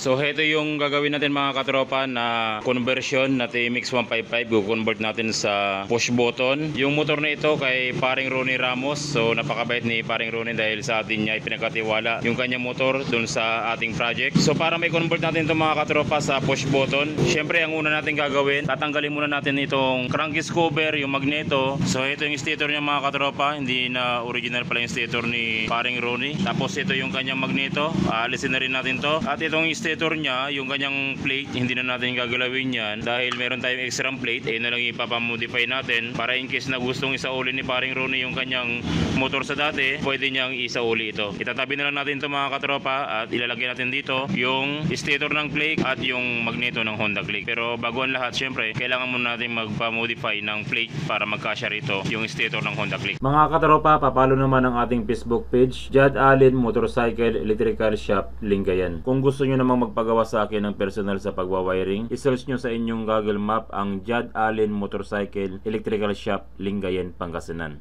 So ito yung gagawin natin mga katropa na conversion na TMX 155. Go-convert natin sa push button. Yung motor na ito kay paring Ronnie Ramos. So napakabait ni paring Ronnie dahil sa atin niya ipinagkatiwala yung kanyang motor dun sa ating project. So para may convert natin itong mga katropa sa push button, syempre ang una natin gagawin, tatanggalin muna natin itong crankcase cover, yung magneto. So ito yung stator niya mga katropa, hindi na original pala yung stator ni paring Ronnie. Tapos ito yung kanyang magneto, alisin na rin natin to. At itong stator niya, yung kanyang plate, hindi na natin gagalawin yan dahil meron tayong extra plate, na lang ipapamodify natin para in case na gustong isauli ni paring Ronnie yung kanyang motor sa dati, pwede niyang isauli ito. Itatabi na lang natin ito mga katropa at ilalagay natin dito yung stator ng plate at yung magneto ng Honda Click. Pero bago ang lahat, syempre, kailangan muna natin magpa-modify ng plate para magkasya rito yung stator ng Honda Click. Mga katropa, papalo naman ang ating Facebook page, Jad Allen Motorcycle Electrical Shop, Lingayen. Kung gusto nyo namang magpagawa sa akin ng personal sa pagwawiring, isearch nyo sa inyong Google Map ang Jad Allen Motorcycle Electrical Shop, Lingayen, Pangasinan.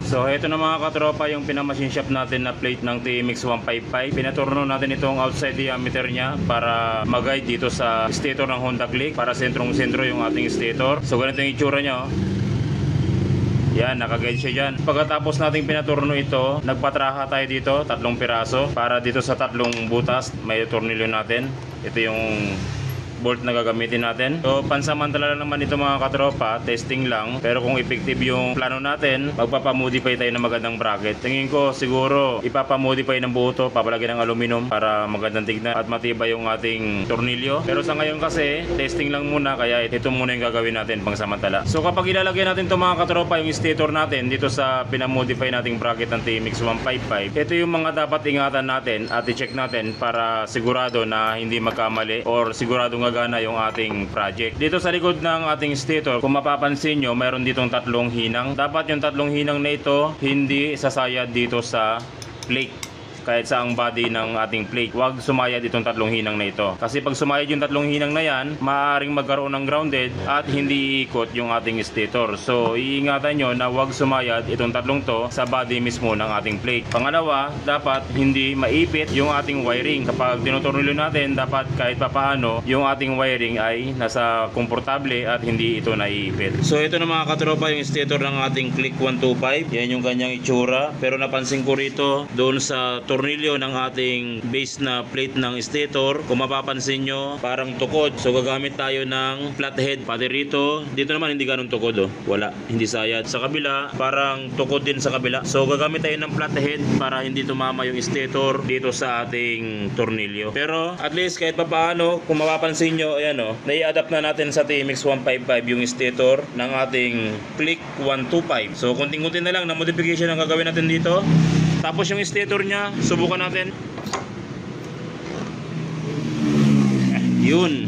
So ito na mga katropa yung pinamachine shop natin na plate ng TMX 155. Pinaturno natin itong outside diameter niya para mag-guide dito sa stator ng Honda Click, para sentrong-sentro yung ating stator. So ganito yung itsura niya. Yan, nakaguide siya dyan. Pagkatapos nating pinaturno ito, nagpatraha tayo dito, 3 piraso. Para dito sa 3 butas, may tornilyo natin. Ito yung bolt na gagamitin natin. So pansamantala lang naman ito mga katropa, testing lang. Pero kung effective yung plano natin, magpapamodify tayo ng magandang bracket. Tingin ko siguro ipapamodify ng buo to, papalagyan ng aluminum para magandang tignan at matibay yung ating tornilyo. Pero sa ngayon kasi, testing lang muna, kaya ito muna yung gagawin natin pangsamantala. So kapag ilalagay natin ito mga katropa, yung stator natin dito sa pinamodify nating bracket ng TMX 155, ito yung mga dapat ingatan natin at i-check natin para sigurado na hindi magkamali or sigurado gana yung ating project. Dito sa likod ng ating stator, kung mapapansin nyo, mayroon ditong 3 hinang. Dapat yung 3 hinang na ito hindi sasayad dito sa plate. Kahit sa ang body ng ating plate, huwag sumayad itong 3 hinang na ito. Kasi pag sumayad yung 3 hinang na yan, maaaring magkaroon ng grounded at hindi iikot yung ating stator. So iingatan nyo na huwag sumayad itong 3 to sa body mismo ng ating plate. Pangalawa, dapat hindi maipit yung ating wiring. Kapag tinutornilyo natin, dapat kahit papaano yung ating wiring ay nasa komportable at hindi ito naiipit. So ito na mga katropa yung stator ng ating Click 125. Yan yung kanyang itsura. Pero napansin ko rito doon sa tornilyo ng ating base na plate ng stator, kung mapapansin nyo, parang tukod. So gagamit tayo ng flathead. Pati rito, dito naman hindi ganun tukod, wala, hindi sayad. Sa kabila, parang tukod din sa kabila. So gagamit tayo ng flathead para hindi tumama yung stator dito sa ating tornilyo. Pero at least kahit papaano, kung mapapansin nyo, ayan nai-adapt na natin sa TMX 155 yung stator ng ating Click 125. So kunting-kunti na lang na modification ang gagawin natin dito. Tapos yung stator niya, subukan natin. Yun.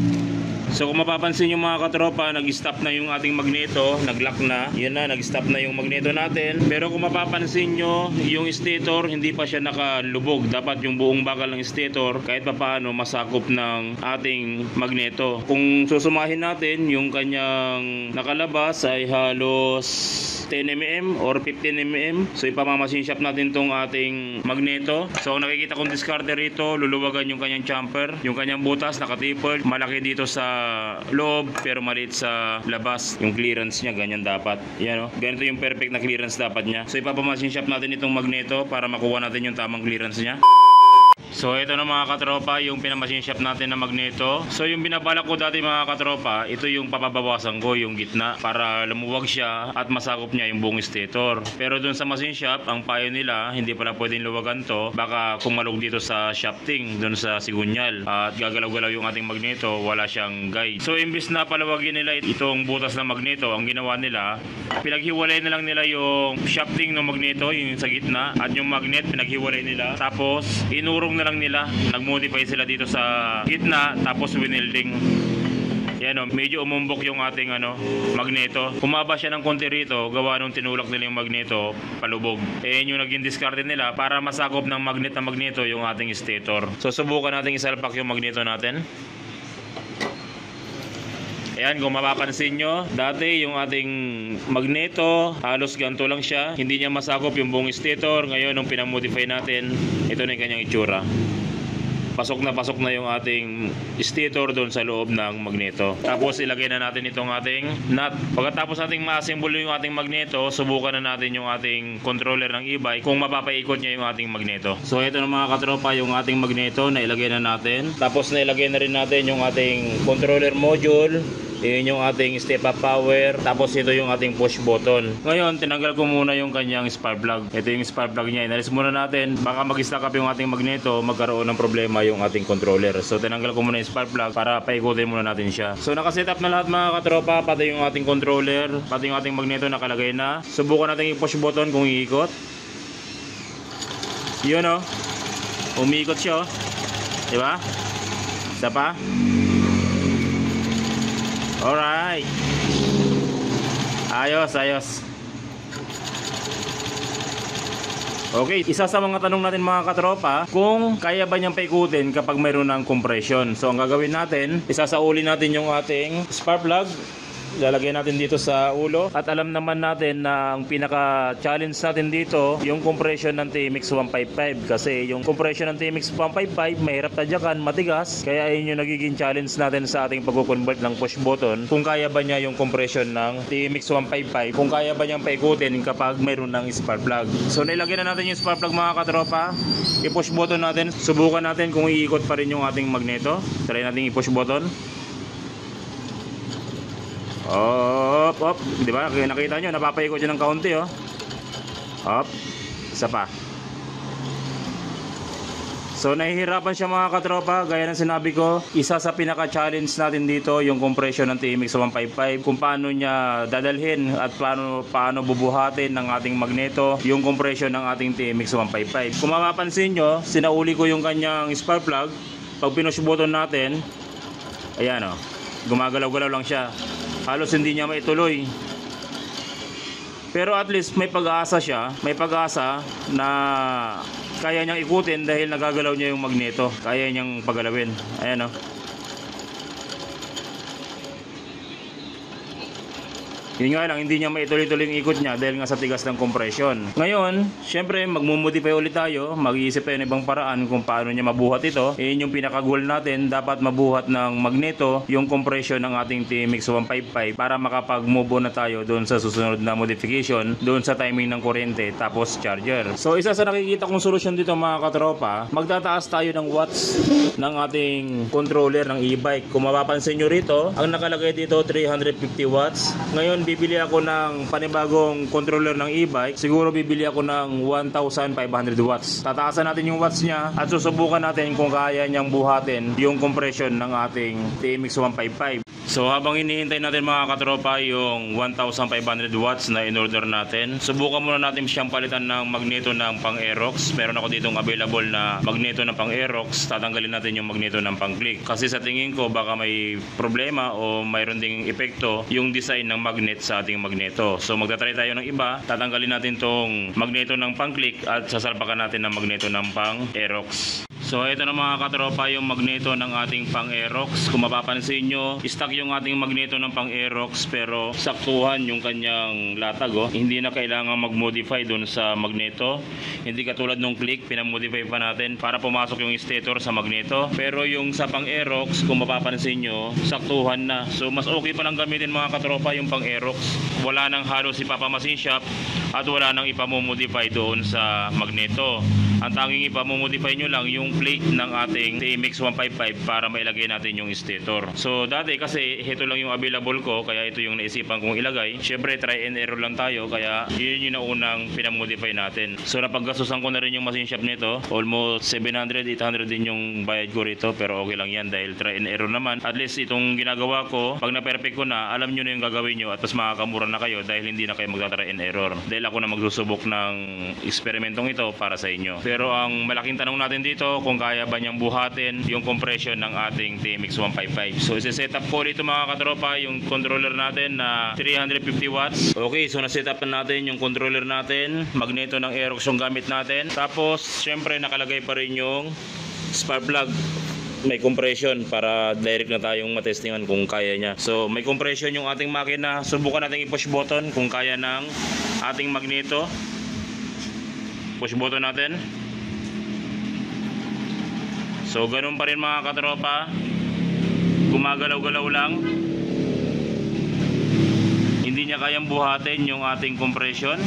So kung mapapansin yung mga katropa, nag-stop na yung ating magneto, nag-lock na. Yun na, nag-stop na yung magneto natin. Pero kung mapapansin nyo, yung stator hindi pa siya nakalubog. Dapat yung buong bakal ng stator kahit papaano masakop ng ating magneto. Kung susumahin natin, yung kanyang nakalabas ay halos 10 mm or 15 mm. So ipamamachine shop natin tong ating magneto. So nakikita kong discarder rito, luluwagan yung kanyang jumper. Yung kanyang butas nakatipold, malaki dito sa loob pero maliit sa labas. Yung clearance niya ganyan dapat. Yan ganito yung perfect na clearance dapat niya. So ipapamachine shop natin itong magneto para makuha natin yung tamang clearance niya. So ito na mga katropa yung pinamachine shop natin na magneto. So yung binabalak ko dati mga katropa, ito yung papabawasan ko yung gitna para lumuwag siya at masakop niya yung buong stator. Pero dun sa machine shop, ang payo nila hindi pala pwedeng luwagan to, baka kumalog dito sa shafting dun sa sigunyal at gagalaw-galaw yung ating magneto, wala siyang guide. So imbis na palawagin nila itong butas ng magneto, ang ginawa nila, pinaghiwalay na lang nila yung shafting ng magneto, yung sa gitna, at yung magnet pinaghiwalay nila. Tapos inurong na lang nila, nag-modify sila dito sa gitna, tapos winelding. Yan o, medyo umumbok yung ating magneto. Humaba siya ng konti rito, gawa nung tinulak nila yung magneto, palubog. Yun yung naging discarded nila para masakop ng magnet na magneto yung ating stator. So subukan natin isalpak yung magneto natin. Ayan, kung mapapansin nyo, dati yung ating magneto, halos ganito lang siya. Hindi niya masakop yung buong stator. Ngayon, nung pinamodify natin, ito na yung kanyang itsura. Pasok na yung ating stator doon sa loob ng magneto. Tapos ilagay na natin itong ating nut. Pagkatapos nating ma-assemble yung ating magneto, subukan na natin yung ating controller ng e-bike kung mapapaikot niya yung ating magneto. So ito na mga katropa yung ating magneto na ilagay na natin. Tapos na ilagay na rin natin yung ating controller module. Yun yung ating step up power. Tapos ito yung ating push button. Ngayon, tinanggal ko muna yung kanyang spark plug. Ito yung spark plug niya. Inalis muna natin. Baka mag-stack up yung ating magneto, magkaroon ng problema yung ating controller. So, tinanggal ko muna yung spark plug para paikutin muna natin siya. So, nakaset up na lahat mga katropa. Pati yung ating controller, pati yung ating magneto nakalagay na. Subukan natin yung push button kung iikot. Yun o. Umiikot siya o. Diba? Isa pa. Alright. Ayos. Okay, isa sa mga tanong natin mga katropa, kung kaya ba niyang paikutin kapag mayroon ng compression. So ang gagawin natin, isasauli natin yung ating spark plug. Lalagay natin dito sa ulo. At alam naman natin na ang pinaka-challenge natin dito, yung compression ng TMX 155. Kasi yung compression ng TMX 155, mahirap tadyakan, matigas. Kaya yun yung nagiging challenge natin sa ating pag-convert ng push button. Kung kaya ba niya yung compression ng TMX 155, kung kaya ba niyang paikutin kapag mayroon ng spark plug. So nilagay na natin yung spark plug mga katropa. I-push button natin. Subukan natin kung iikot pa rin yung ating magneto. Try natin i-push button. Op. Di ba? Nakita nyo, napapaikot yun ng kaunti, oh. Op. Isa pa. So, nahihirapan siya mga katropa. Gaya ng sinabi ko, isa sa pinaka-challenge natin dito, yung compression ng TMX 155. Kung paano niya dadalhin at paano bubuhatin ng ating magneto, yung compression ng ating TMX 155. Kung mapapansin nyo, sinauli ko yung kanyang spark plug. Pag pinush button natin, ayan, oh. Gumagalaw-galaw lang siya. Halos hindi niya maituloy. Pero at least may pag-asa siya. May pag-asa na kaya niyang ikutin dahil nagagalaw niya yung magneto. Kaya niyang pagalawin. Ayan o. Yun nga lang, hindi niya maituloy-tuloy yung ikot niya dahil nga sa tigas ng compression. Ngayon, syempre, magmumodify ulit tayo. Mag-iisip tayo ng ibang paraan kung paano niya mabuhat ito. Yun yung pinaka-goal natin. Dapat mabuhat ng magneto yung compression ng ating TMX 155 para makapag-move on na tayo doon sa susunod na modification, doon sa timing ng kuryente, tapos charger. So, isa sa nakikita kong solusyon dito mga katropa, magtataas tayo ng watts ng ating controller ng e-bike. Kung mapapansin nyo rito, ang nakalagay dito 350 watts. Ngayon, bibili ako ng panibagong controller ng e-bike, siguro bibili ako ng 1,500 watts. Tataasan natin yung watts niya at susubukan natin kung kaya niyang buhatin yung compression ng ating TMX 155. So habang hinihintay natin mga katropa yung 1,500 watts na in-order natin, subukan muna natin siyang palitan ng magneto ng pang Aerox. Meron ako ditong available na magneto ng pang Aerox. Tatanggalin natin yung magneto ng pang click. Kasi sa tingin ko baka may problema o mayroon ding epekto yung design ng magnet sa ating magneto. So magtatry tayo ng iba. Tatanggalin natin tong magneto ng pang click at sasalpakan natin ng magneto ng pang Aerox. So ito na mga katropa yung magneto ng ating pang Aerox. Kung mapapansin nyo, stock yung ating magneto ng pang Aerox pero saktuhan yung kanyang latag. Oh. Hindi na kailangan mag-modify dun sa magneto. Hindi katulad nung click, pinamodify pa natin para pumasok yung stator sa magneto. Pero yung sa pang Aerox, kung mapapansin nyo, saktuhan na. So mas okay pa lang gamitin mga katropa yung pang Aerox. Wala nang halos ipapamasin shop at wala nang ipamomodify doon sa magneto. Ang tanging ipamomodify nyo lang yung plate ng ating TMX 155 para mailagay natin yung stator. So dati kasi ito lang yung available ko kaya ito yung naisipan kong ilagay. Syempre try and error lang tayo kaya yun yung naunang pinamodify natin. So napaggastusan ko na rin yung machine shop nito. Almost 700, 800 din yung bayad ko rito pero okay lang yan dahil try and error naman. At least itong ginagawa ko, pag na-perfect ko na, alam nyo na yung gagawin nyo at mas makakamura na kayo dahil hindi na kayo magta-try and error. Dahil ako na magsusubok ng eksperimentong ito para sa inyo. Pero ang malaking tanong natin dito kung kaya ba niyang buhatin yung compression ng ating TMX 155. So isi-set up ko dito mga katropa yung controller natin na 350 watts. Okay, so na-set up na natin yung controller natin, magneto ng Aerox yung gamit natin. Tapos syempre nakalagay pa rin yung spark plug. May compression para direct na tayong matestingan kung kaya niya. So may compression yung ating makina. Subukan natin i-push button kung kaya ng ating magneto. Push button natin. So ganun pa rin mga katropa. Gumagalaw-galaw lang. Hindi niya kayang buhatin yung ating compression.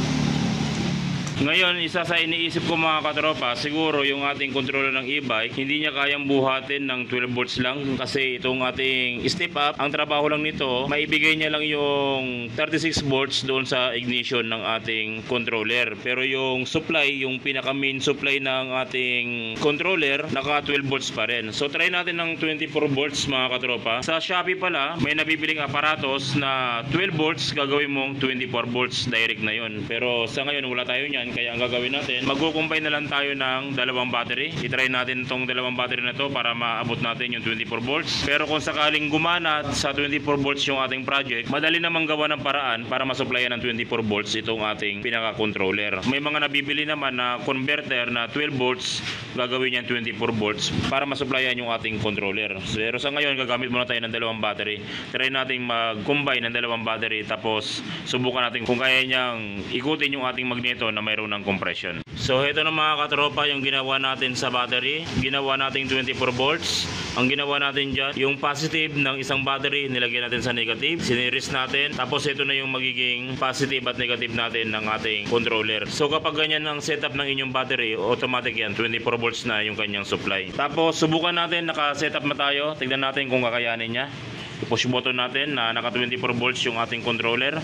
Ngayon, isa sa iniisip ko mga katropa, siguro yung ating controller ng e-bike, hindi niya kayang buhatin ng 12 volts lang kasi itong ating step up, ang trabaho lang nito, maibigay niya lang yung 36 volts doon sa ignition ng ating controller. Pero yung supply, yung pinaka main supply ng ating controller, naka 12 volts pa rin. So try natin ng 24 volts mga katropa. Sa Shopee pala, may nabibiling aparatos na 12 volts, gagawin mong 24 volts direct na yun. Pero sa ngayon, wala tayo niyan. Kaya ang gagawin natin, magkukumpay na lang tayo ng dalawang battery. I-try natin itong dalawang battery na to para maabot natin yung 24 volts. Pero kung sakaling gumana sa 24 volts yung ating project, madali namang gawa ng paraan para masupplyan ng 24 volts itong ating pinaka-controller. May mga nabibili naman na converter na 12 volts, gagawin yan 24 volts para masupplyan yung ating controller. Pero sa ngayon, gagamit muna tayo ng dalawang battery. Try natin mag-combine ng dalawang battery tapos subukan natin kung kaya niyang ikutin yung ating magneto na mayroon ng compression. So ito na mga katropa yung ginawa natin sa battery. Ginawa natin 24 volts. Ang ginawa natin dyan, yung positive ng isang battery nilagyan natin sa negative, siniris natin, tapos ito na yung magiging positive at negative natin ng ating controller. So kapag ganyan ang setup ng inyong battery, automatic yan, 24 volts na yung kanyang supply. Tapos subukan natin, naka-setup na tayo, tignan natin kung kakayanin niya. I-push button natin na naka 24 volts yung ating controller.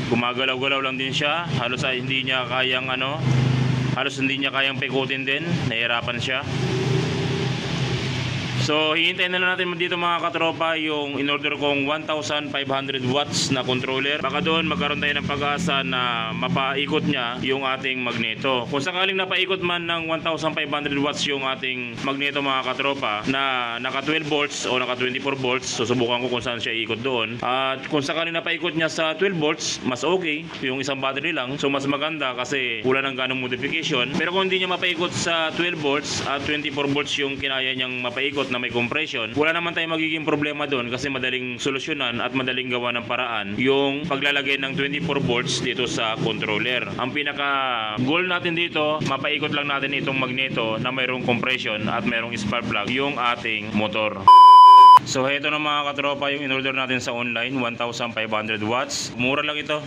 Gumagalaw-galaw lang din siya. Halos hindi niya kayang halos hindi niya kayang pikutin din. Nahihirapan siya. So hihintayin na lang natin dito mga katropa yung in-order kong 1,500 watts na controller. Baka doon magkaroon tayo ng pag-asa na mapaikot niya yung ating magneto. Kung sakaling napaikot man ng 1,500 watts yung ating magneto mga katropa na naka 12 volts o naka 24 volts, susubukan ko kung saan siya ikot doon. At kung sakaling napaikot niya sa 12 volts, mas okay yung isang battery lang. So mas maganda kasi wala ng ganong modification. Pero kung hindi niya mapaikot sa 12 volts at 24 volts yung kinaya niyang mapaikot na may compression, wala naman tayong magiging problema doon kasi madaling solusyonan at madaling gawa ng paraan yung paglalagay ng 24 volts dito sa controller. Ang pinaka goal natin dito, mapaikot lang natin itong magneto na mayroong compression at mayroong spark plug yung ating motor. So ito na mga katropa yung in-order natin sa online, 1,500 watts. Mura lang ito,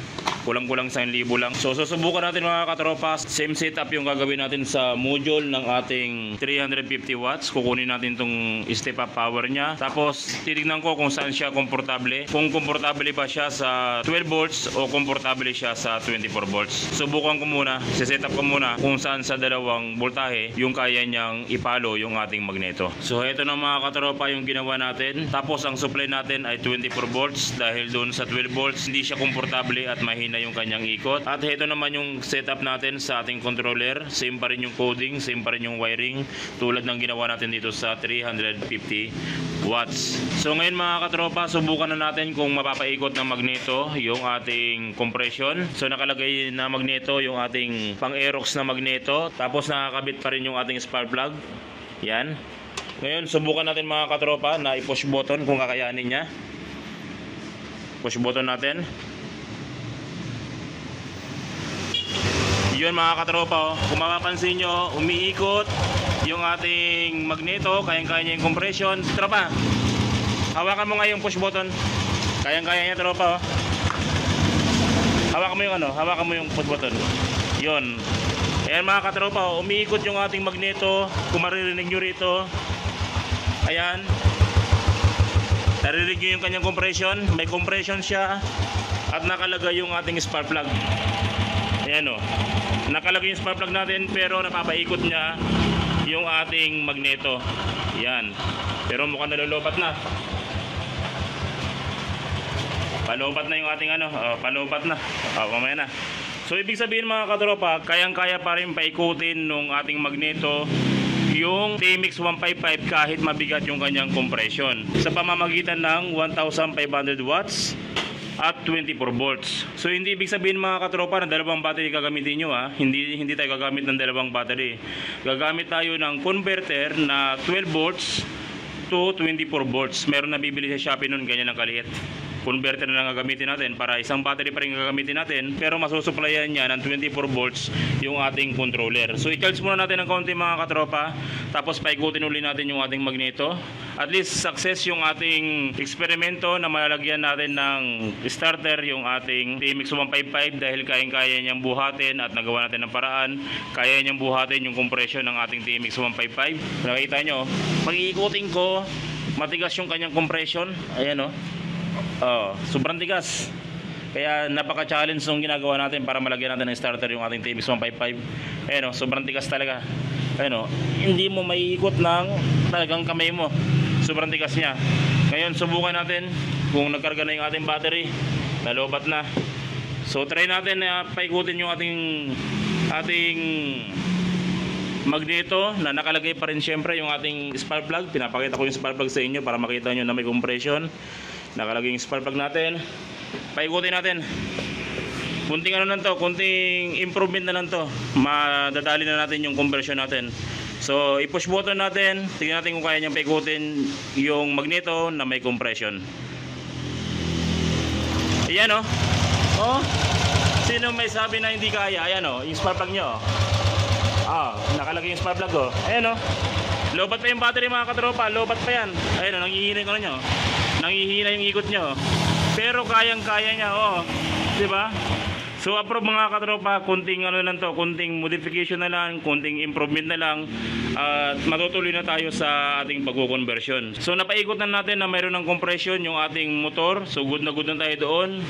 kulang-kulang 1,000 lang. So susubukan natin mga katropa, same setup yung gagawin natin sa module ng ating 350 watts. Kukunin natin tong step up power niya. Tapos titignan ko kung saan siya komportable. Kung komportable pa siya sa 12 volts o komportable siya sa 24 volts. Subukan ko muna, set up ko muna kung saan sa dalawang voltahe yung kaya niyang ipalo yung ating magneto. So ito na mga katropa yung ginawa natin. Tapos ang supply natin ay 24 volts dahil doon sa 12 volts hindi siya komportable at mahina yung kanyang ikot. At ito naman yung setup natin sa ating controller. Same pa rin yung coding, same pa rin yung wiring tulad ng ginawa natin dito sa 350 watts. So ngayon mga katropa, subukan na natin kung mapapaikot ng magneto yung ating compression. So nakalagay na magneto yung ating pang Aerox na magneto. Tapos nakakabit pa rin yung ating spark plug. Yan. Ngayon, subukan natin mga katropa na i-push button kung kakayanin niya. Push button natin. Yun mga katropa, kung mapapansin nyo, umiikot yung ating magneto, kayang-kaya niya yung compression. Tropa, hawakan mo nga yung push button. Kayang-kaya niya tropa. Hawakan mo yung push button. Yun. Ayan mga katropa, umiikot yung ating magneto. Kung maririnig nyo rito, ayan, naririnig nyo yung kanyang compression. May compression siya. At nakalagay yung ating spark plug. Ayan o, nakalagay yung spark plug natin pero napapaikot niya yung ating magneto. Ayan, pero mukhang nalulupat na. Palupat na yung ating palupat na. Mamaya na. So ibig sabihin mga katropa, kayang-kaya pa rin paikutin nung ating magneto yung TMX 155 kahit mabigat yung kanyang compression sa pamamagitan ng 1500 watts at 24 volts. So hindi ibig sabihin mga katropa na dalawang battery gagamitin nyo ha. Hindi tayo gagamit ng dalawang battery. Gagamit tayo ng converter na 12 volts to 24 volts. Meron na bibili sa Shopee nun, ganyan ang kaliit. Converter na lang gagamitin natin para isang battery pa rin gagamitin natin, pero masusuplayan niya ng 24 volts yung ating controller. So i-charge muna natin ng konti mga katropa, tapos paikutin uli natin yung ating magneto. At least success yung ating eksperimento na malalagyan natin ng starter yung ating TMX 155 dahil kayang-kaya niyang buhatin at nagawa natin ng paraan. Kaya niyang buhatin yung compression ng ating TMX 155. Nakita nyo, pag iikutin ko, matigas yung kanyang compression. Ayan o. Sobrang tigas. Kaya napaka-challenge yung ginagawa natin para malagyan natin ng starter yung ating TMX 155. Ayan o, sobrang tigas talaga. Ayan o, hindi mo maiikot ng talagang kamay mo. Sobrang tigas niya. Ngayon, subukan natin kung nagkarga na yung ating battery. Nalobat na. So, try natin na paikutin yung ating magneto na nakalagay pa rin syempre yung ating spark plug. Pinapakita ko yung spark plug sa inyo para makita nyo na may compression. Nakalagay yung spark plug natin. Paikutin natin. Kunting ano lang to, kunting improvement na lang to. Madadali na natin yung conversion natin. So, i-push button natin. Tingnan natin kung kaya niyang paikutin yung magneto na may compression. Ayan o. Oh. Sino may sabi na hindi kaya? Ayan o, yung spark plug nyo. Nakalagay yung spark plug o. Ayan o. Lobat pa yung battery mga katropa. Lobat pa yan. Ayan o, nanghihina yung ano nyo. Nanghihina yung ikot nyo. Pero kayang-kaya niya o. Diba? So approve mga katropa, kunting ano lang to, kunting modification na lang, kunting improvement na lang at matutuloy na tayo sa ating pagko-conversion. So napaikot na natin na mayroon ng compression yung ating motor. So good na tayo doon.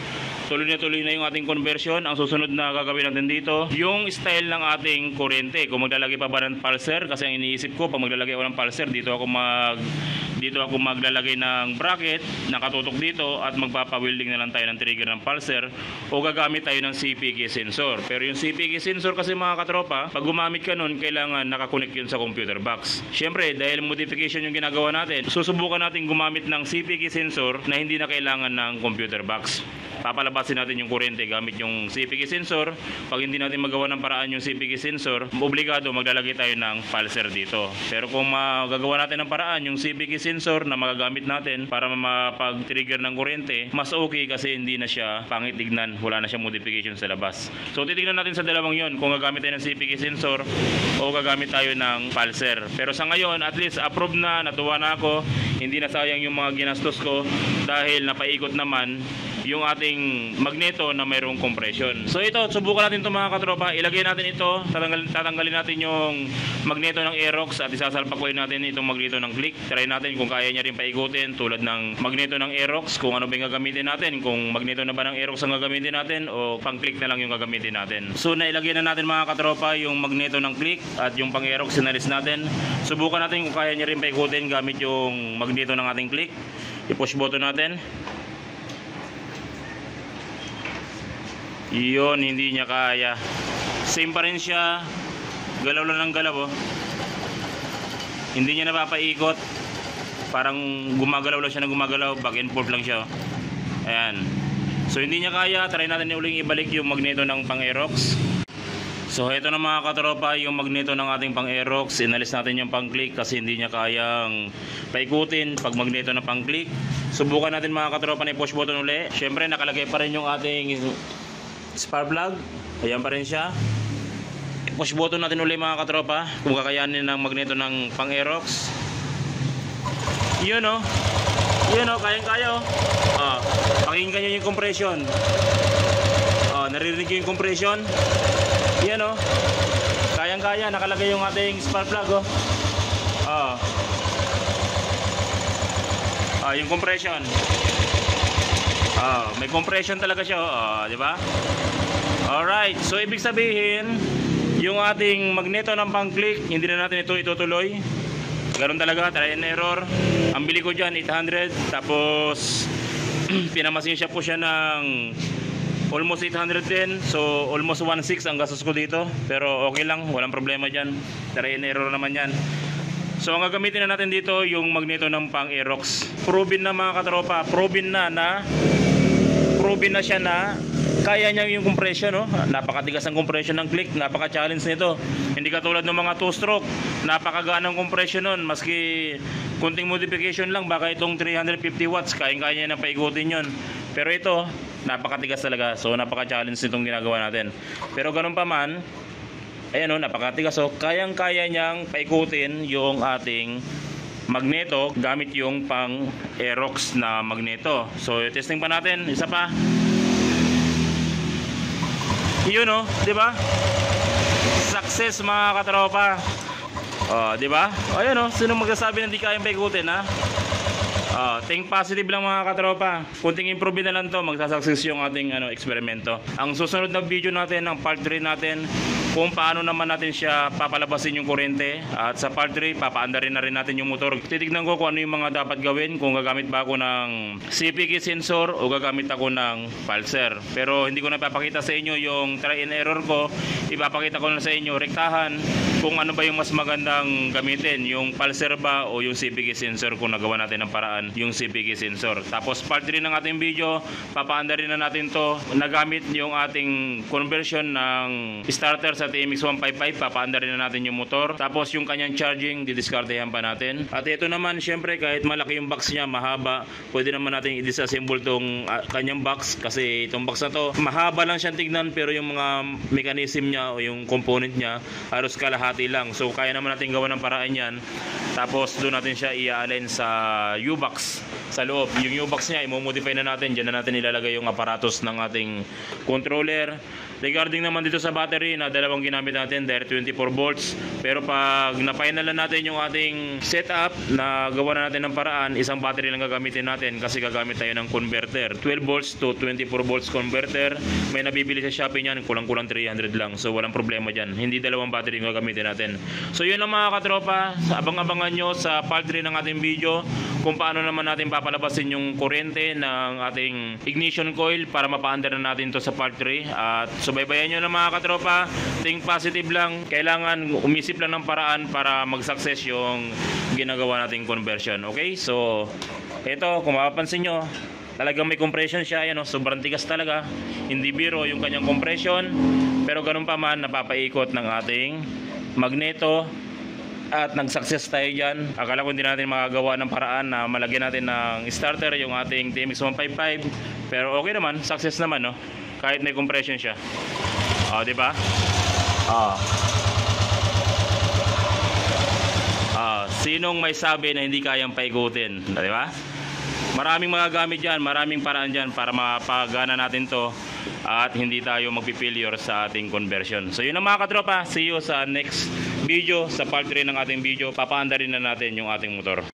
Tuloy na yung ating conversion. Ang susunod na gagawin natin dito, yung style ng ating kuryente. Kung maglalagay pa ba ng pulser, kasi ang iniisip ko, pag maglalagay ako ng pulser, dito ako maglalagay ng bracket, nakatutok dito at magpapa-welding na lang tayo ng trigger ng pulser o gagamit tayo ng CPK sensor. Pero yung CPK sensor kasi mga katropa, pag gumamit ka nun, kailangan nakakonect yun sa computer box. Siyempre, dahil modification yung ginagawa natin, susubukan natin gumamit ng CPK sensor na hindi na kailangan ng computer box. Papalabasin natin yung kuryente gamit yung CPK sensor. Pag hindi natin magawa ng paraan yung CPK sensor, obligado maglalagay tayo ng pulser dito. Pero kung magagawa natin ng paraan yung CPK sensor na magagamit natin para mapag-trigger ng kuryente, mas okay kasi hindi na siya pangit tignan, wala na siyang modification sa labas. So titignan natin sa dalawang yon kung gagamit tayo ng CPK sensor o gagamit tayo ng pulser. Pero sa ngayon, at least approve na, natuwa na ako, hindi na sayang yung mga ginastos ko dahil napaikot naman yung ating magneto na mayroong compression. So ito, subukan natin ito mga katropa. Ilagay natin ito, tatanggalin natin yung magneto ng Aerox at isasalpakuin natin itong magneto ng click. Try natin kung kaya niya rin paikutin tulad ng magneto ng Aerox, kung ano ba yung gagamitin natin, kung magneto na ba ng Aerox ang gagamitin natin o pang click na lang yung gagamitin natin. So nailagay na natin mga katropa yung magneto ng click at yung pang Aerox sinalis natin. Subukan natin kung kaya niya rin paikutin gamit yung magneto ng ating click. I-push button natin. Iyon, hindi niya kaya. Same pa rin siya. Galaw lang ng galaw oh. Hindi niya napapaikot. Parang gumagalaw lang siya na gumagalaw. Back and forth lang siya oh. Ayan. So hindi niya kaya. Try natin uling ibalik yung magneto ng pang Aerox. So ito na mga katropa, yung magneto ng ating pang Aerox. Inalis natin yung pang click kasi hindi niya kayang paikutin pag magneto ng pang click. Subukan natin mga katropa na i-push button uli. Syempre nakalagay pa rin yung ating spark plug. Ayan pa rin siya. Push button natin ulit mga katropa kung kakayanin ng magneto ng pang Aerox. Yun o. Yun o, kayang-kaya o. Pakinggan nyo yung compression. Naririnig yung compression. Yan o. Kayang-kaya, nakalagay yung ating spark plug o. Yung compression. May compression talaga siya, di ba? Alright, so ibig sabihin, yung ating magneto ng pang-click, hindi na natin ito itutuloy. Ganoon talaga, try and error. Ang bili ko dyan, 800. Tapos, pinamasin siya po siya ng almost 810. So almost 1.6 ang gastos ko dito. Pero okay lang, walang problema dyan. Try and error naman yan. So ang gagamitin na natin dito yung magneto ng pang Aerox. Proven na mga katropa, proven na siya na kaya niya yung compression, no? Napakatigas ng compression ng click, napaka-challenge nito. Hindi katulad ng mga 2-stroke, napakagaan ng compression nun. Maski kunting modification lang, baka itong 350 watts, kayang-kaya niya na paikutin yun. Pero ito, napakatigas talaga. So napaka-challenge nitong ginagawa natin. Pero ganun pa man, ayan o, napakatigas. So kayang-kaya niyang paikutin yung ating magneto gamit yung pang Aerox na magneto. So testing pa natin, isa pa. Yun o, di ba? Success mga katropa. Di ba? Ayan o, sino magsasabi na di kayang paikutin, ha? Think positive lang mga katropa. Kunting improve na lang to, magsasucess yung ating eksperimento. Ang susunod na video natin, ang part 3 natin, kung paano naman natin siya papalabasin yung kuryente. At sa part 3, papaandarin na rin natin yung motor. Titignan ko kung ano yung mga dapat gawin, kung gagamit ba ako ng CPK sensor o gagamit ako ng pulser. Pero hindi ko na papakita sa inyo yung try and error ko. Ipapakita ko na sa inyo rektahan kung ano ba yung mas magandang gamitin, yung pulser ba o yung CPK sensor kung nagawa natin ng paraan yung CPK sensor. Tapos part 3 ng ating video, papaandarin na natin to. Nagamit yung ating conversion ng starter sa TMX 155, papaandarin na natin yung motor. Tapos yung kanyang charging, didiskartehan pa natin. At ito naman, syempre kahit malaki yung box niya, mahaba, pwede naman natin i-disassemble tong kanyang box. Kasi itong box na to, mahaba lang siyang tignan, pero yung mga mechanism niya o yung component niya, halos kalahati lang. So kaya naman natin gawa ng paraan yan. Tapos doon natin siya i-align sa U-box sa loob. Yung U-box niya, i-modify na natin. Diyan na natin ilalagay yung aparatos ng ating controller. Regarding naman dito sa battery na dalawang ginamit natin, dahil 24 volts. Pero pag na-final na natin yung ating setup na gawa na natin ng paraan, isang battery lang gagamitin natin kasi gagamit tayo ng converter. 12 volts to 24 volts converter. May nabibili sa Shopee niyan, kulang-kulang 300 lang. So walang problema dyan. Hindi dalawang battery yung gagamitin natin. So yun lang mga katropa. Abang-abangan nyo sa part 3 ng ating video kung paano naman natin papalabasin yung kuryente ng ating ignition coil para mapaandar na natin to sa part 3. At subaybayan nyo na mga katropa. Think positive lang. Kailangan umisip lang ng paraan para mag-success yung ginagawa nating conversion. Okay? So, ito, kung mapapansin nyo, talagang may compression siya. Yan, sobrang tigas talaga. Hindi biro yung kanyang compression. Pero ganun pa man, napapaikot ng ating magneto. At nag-success tayo dyan. Akala ko hindi natin makagawa ng paraan na malagyan natin ng starter yung ating TMX 155. Pero okay naman, success naman, no? Kahit may compression siya. Di ba? Sinong may sabi na hindi kayang paikutin? Di ba? Maraming mga gamit dyan, maraming paraan dyan para mapagana natin to at hindi tayo magpi-failure sa ating conversion. So yun ang mga katropa, see you sa next video, sa part 3 ng ating video. Papaandarin na natin yung ating motor.